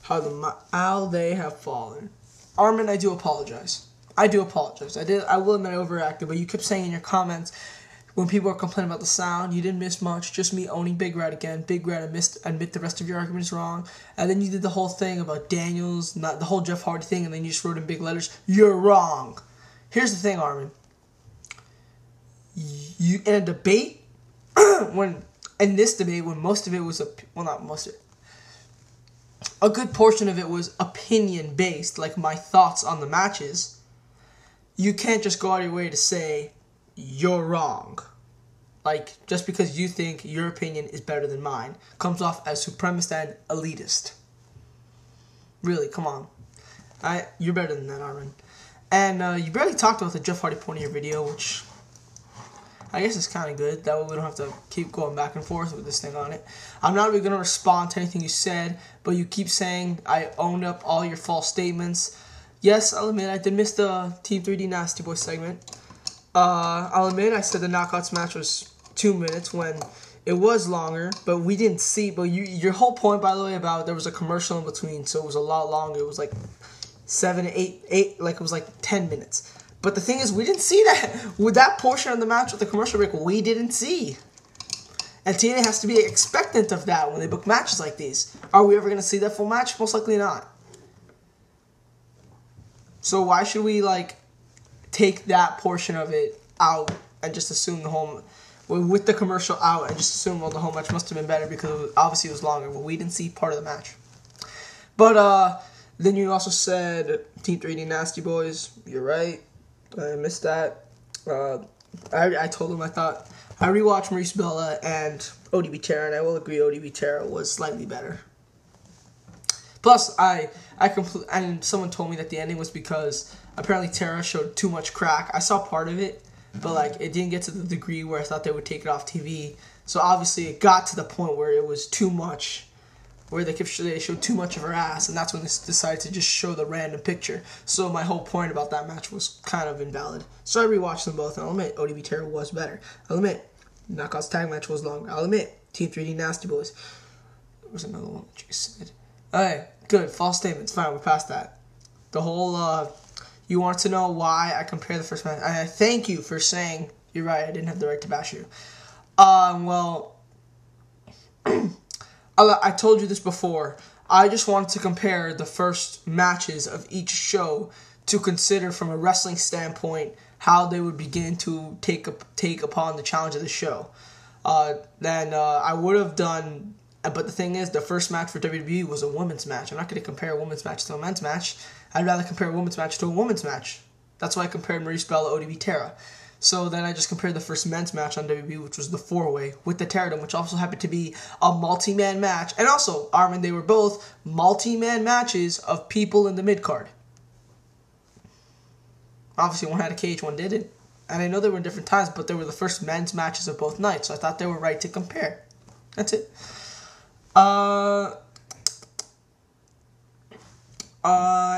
how they have fallen. Arman, I do apologize. I will admit I overreacted, but you kept saying in your comments when people were complaining about the sound, you didn't miss much. Just me owning Big Red again. Big Red, admit the rest of your argument is wrong. And then you did the whole thing about Daniels, not the whole Jeff Hardy thing, and then you just wrote in big letters, you're wrong. Here's the thing, Arman. You in a debate, when most of it was a good portion of it was opinion based, like my thoughts on the matches. You can't just go out of your way to say you're wrong. Like, just because you think your opinion is better than mine comes off as supremacist and elitist. Really, come on. You're better than that, Arman. And you barely talked about the Jeff Hardy point of your video, which I guess is kind of good. That way we don't have to keep going back and forth with this thing on it. I'm not really going to respond to anything you said, but you keep saying I owned up all your false statements. Yes, I'll admit I did miss the Team 3D Nasty Boy segment. I'll admit I said the Knockouts match was 2 minutes when it was longer, but we didn't see. But your whole point, by the way, about there was a commercial in between, so it was a lot longer. It was like 7, 8, like it was like 10 minutes. But the thing is, we didn't see that. With that portion of the match with the commercial break, we didn't see. And TNA has to be expectant of that when they book matches like these. Are we ever going to see that full match? Most likely not. So why should we, like, take that portion of it out and just assume the whole, with the commercial out, and just assume, well, the whole match must have been better because obviously it was longer. Well, we didn't see part of the match. But then you also said Team 3D Nasty Boys. You're right. I missed that. I told him I rewatched Maurice Bella and ODB Terra, and I will agree ODB Terra was slightly better. Plus, and someone told me that the ending was because apparently Terra showed too much crack. I saw part of it, but like it didn't get to the degree where I thought they would take it off TV. So obviously it got to the point where it was too much, where they showed too much of her ass, and that's when they decided to just show the random picture. So my whole point about that match was kind of invalid. So I rewatched them both, and I'll admit ODB Terra was better. I'll admit Knockouts tag match was longer. I'll admit Team 3D Nasty Boys. There was another one that you said. Alright, good. False statements. Fine, we're past that. The whole, you want to know why I compare the first match. I thank you for saying, you're right, I didn't have the right to bash you. Well, I told you this before. I just wanted to compare the first matches of each show to consider from a wrestling standpoint how they would begin to take upon the challenge of the show. Then I would have done, but the thing is, the first match for WWE was a women's match. I'm not going to compare a women's match to a men's match. I'd rather compare a women's match to a women's match. That's why I compared Maurice Bella, ODB Terra. So then I just compared the first men's match on WWE, which was the 4-way, with the Terradom, which also happened to be a multi-man match. And also, Arman, they were both multi-man matches of people in the mid-card. Obviously, one had a cage, one didn't. And I know they were in different times, but they were the first men's matches of both nights, so I thought they were right to compare. That's it.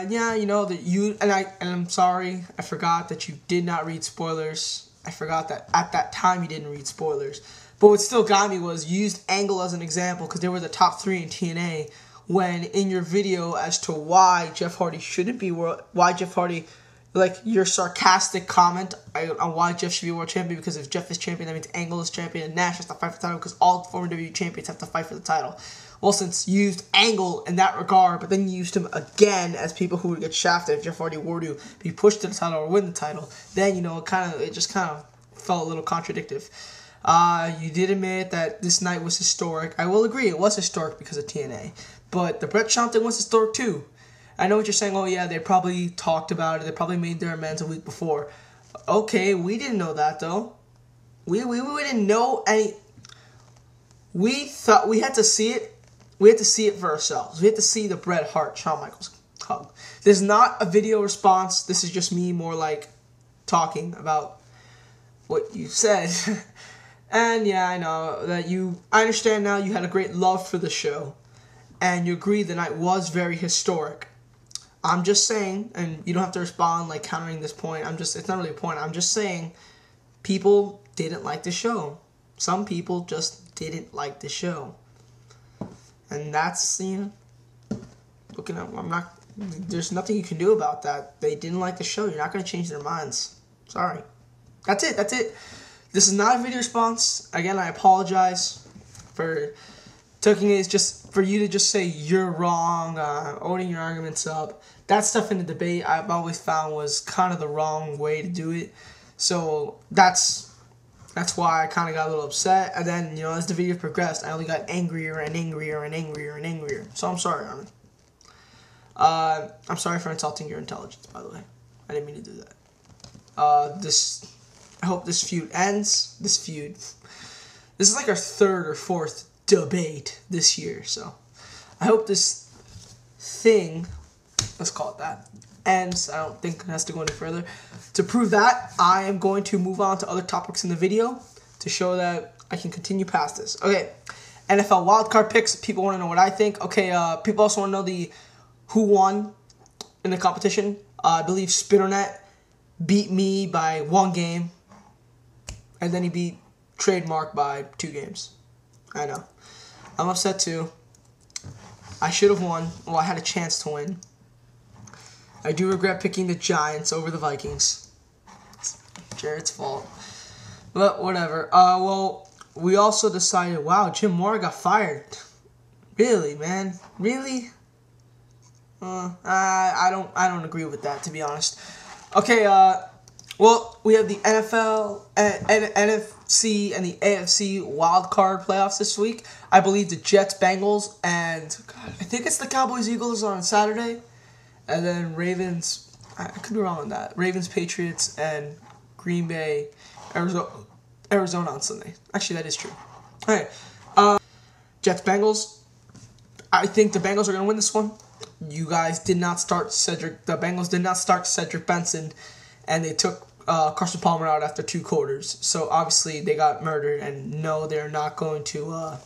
Yeah, you know that I'm sorry, I forgot that you did not read spoilers. I forgot that at that time you didn't read spoilers. But what still got me was you used Angle as an example because they were the top 3 in TNA. When in your video as to why Jeff Hardy shouldn't be like your sarcastic comment on why Jeff should be world champion, because if Jeff is champion, that means Angle is champion and Nash has to fight for the title because all former WWE champions have to fight for the title. Well, since you used Angle in that regard, but then you used him again as people who would get shafted if Jeff Hardy were to be pushed to the title or win the title, then, you know, it just kind of felt a little contradictive. You did admit that this night was historic. I will agree, it was historic because of TNA. But the Brett Schaub thing was historic too. I know what you're saying, oh yeah, they probably talked about it, they probably made their amends a week before. Okay, we didn't know that though. We didn't know any. We thought we had to see it. We had to see it for ourselves. We had to see the Bret Hart, Shawn Michaels hug. This is not a video response. This is just me more like talking about what you said. And yeah, I know that I understand now you had a great love for the show. And you agree the night was very historic. I'm just saying, and you don't have to respond like countering this point. It's not really a point. I'm just saying people didn't like the show. Some people just didn't like the show. And that's, you know, looking at, I'm not, there's nothing you can do about that. They didn't like the show. You're not going to change their minds. Sorry. That's it. This is not a video response. Again, I apologize for taking it. It's just for you to just say you're wrong, owning your arguments up. That stuff in the debate I've always found was kind of the wrong way to do it. So that's why I kind of got a little upset. And then, as the video progressed, I only got angrier and angrier and angrier and angrier. So I'm sorry, Arman. I'm sorry for insulting your intelligence, by the way. I didn't mean to do that. I hope this feud ends. This is like our third or fourth debate this year. So I hope this thing, let's call it that, ends. I don't think it has to go any further. To prove that, I am going to move on to other topics in the video to show that I can continue past this. Okay, NFL wildcard picks. People want to know what I think. Okay, people also want to know who won in the competition. I believe Spinnernet beat me by 1 game, and then he beat Trademark by 2 games. I know. I'm upset too. I should have won. Well, I had a chance to win. I do regret picking the Giants over the Vikings. It's Jared's fault. But whatever. Well, we also decided, wow, Jim Moore got fired. Really, man? Really? I don't agree with that, to be honest. Okay, well, we have the NFL, NFC, and the AFC wildcard playoffs this week. I believe the Jets, Bengals, and I think it's the Cowboys, Eagles on Saturday. And then Ravens, I could be wrong on that. Ravens, Patriots, and Green Bay, Arizona on Sunday. Actually, that is true. All right, Jets, Bengals. I think the Bengals are going to win this one. You guys did not start the Bengals did not start Cedric Benson, and they took Carson Palmer out after 2 quarters. So obviously they got murdered, and no, they're not going to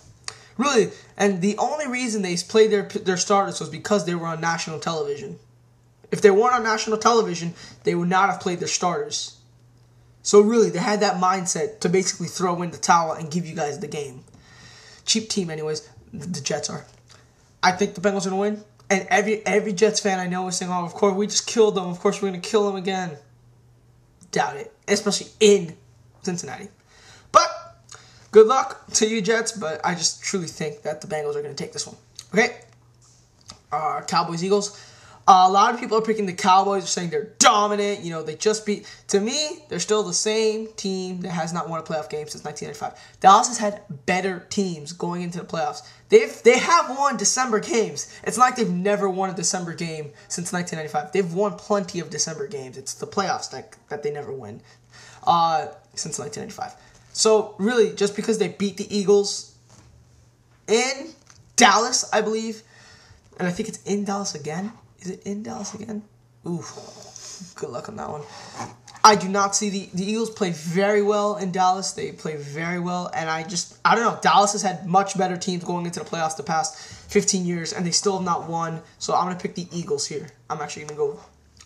really. And the only reason they played their starters was because they were on national television. If they weren't on national television, they would not have played their starters. So really, they had that mindset to basically throw in the towel and give you guys the game. Cheap team, anyways. The Jets are. I think the Bengals are going to win. And every Jets fan I know is saying, oh, of course, we just killed them. Of course, we're going to kill them again. Doubt it. Especially in Cincinnati. But good luck to you, Jets. But I just truly think that the Bengals are going to take this one. Okay. Cowboys, Eagles. A lot of people are picking the Cowboys. They're saying they're dominant. They just beat. To me, they're still the same team that has not won a playoff game since 1995. Dallas has had better teams going into the playoffs. They have won December games. It's not like they've never won a December game since 1995. They've won plenty of December games. It's the playoffs that they never win since 1995. So really, just because they beat the Eagles in Dallas, I believe, and I think it's in Dallas again. Is it in Dallas again? Ooh, good luck on that one. I do not see the Eagles play very well in Dallas. They play very well, and I don't know. Dallas has had much better teams going into the playoffs the past 15 years, and they still have not won. So I'm going to pick the Eagles here. I'm actually going to go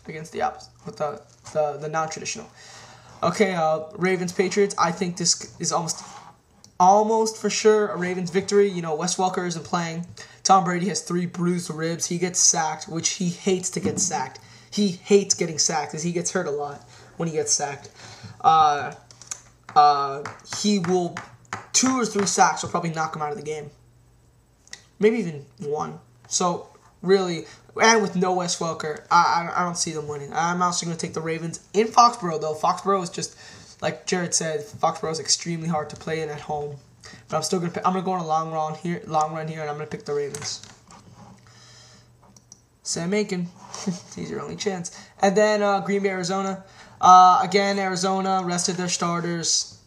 against the opposite, with the non-traditional. Okay, Ravens, Patriots. I think this is almost for sure a Ravens victory. Wes Welker isn't playing. Tom Brady has 3 bruised ribs. He gets sacked, which he hates to get sacked. He hates getting sacked because he gets hurt a lot when he gets sacked. He will 2 or 3 sacks will probably knock him out of the game. Maybe even 1. So really, and with no Wes Welker, I don't see them winning. I'm also going to take the Ravens in Foxborough though. Foxborough is just like Jared said. Foxborough is extremely hard to play in at home. But I'm still I'm gonna go on a long run here, and I'm gonna pick the Ravens. Sam Aiken, he's your only chance. And then Green Bay, Arizona. Again, Arizona rested their starters,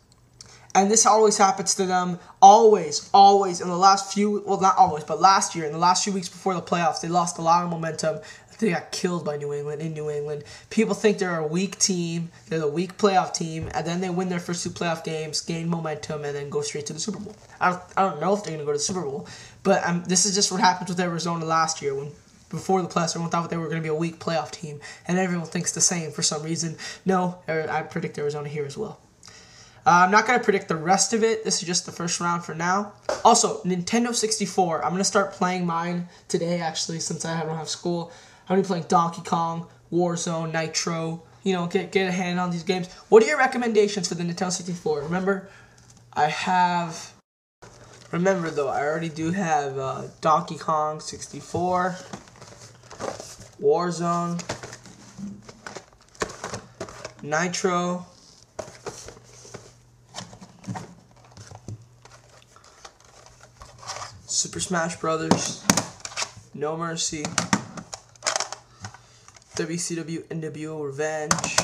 and this always happens to them. Always in the last few, well, not always, but last year, in the last few weeks before the playoffs, they lost a lot of momentum. They got killed by New England in New England. People think they're a weak team. They're the weak playoff team. And then they win their first 2 playoff games, gain momentum, and then go straight to the Super Bowl. I don't know if they're going to go to the Super Bowl. But this is just what happened with Arizona last year. Before the playoffs, everyone thought they were going to be a weak playoff team. And everyone thinks the same for some reason. No, I predict Arizona here as well. I'm not going to predict the rest of it. This is just the first round for now. Also, Nintendo 64. I'm going to start playing mine today, actually, since I don't have school. I'm going to be playing Donkey Kong, Warzone, Nitro. You know, get a hand on these games. What are your recommendations for the Nintendo 64? Remember, though, I already do have Donkey Kong 64, Warzone, Nitro, Super Smash Brothers, No Mercy, WCW NWO Revenge,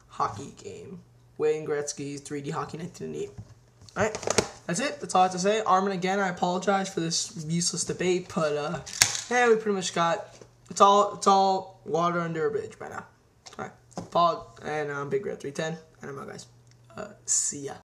hockey game, Wayne Gretzky's 3D Hockey 1998. Alright, that's it. That's all I have to say. Arman, again, I apologize for this useless debate, but yeah, we pretty much got it's all water under a bridge by now. Alright, Paul and Big Red 310, and I'm out, guys. See ya.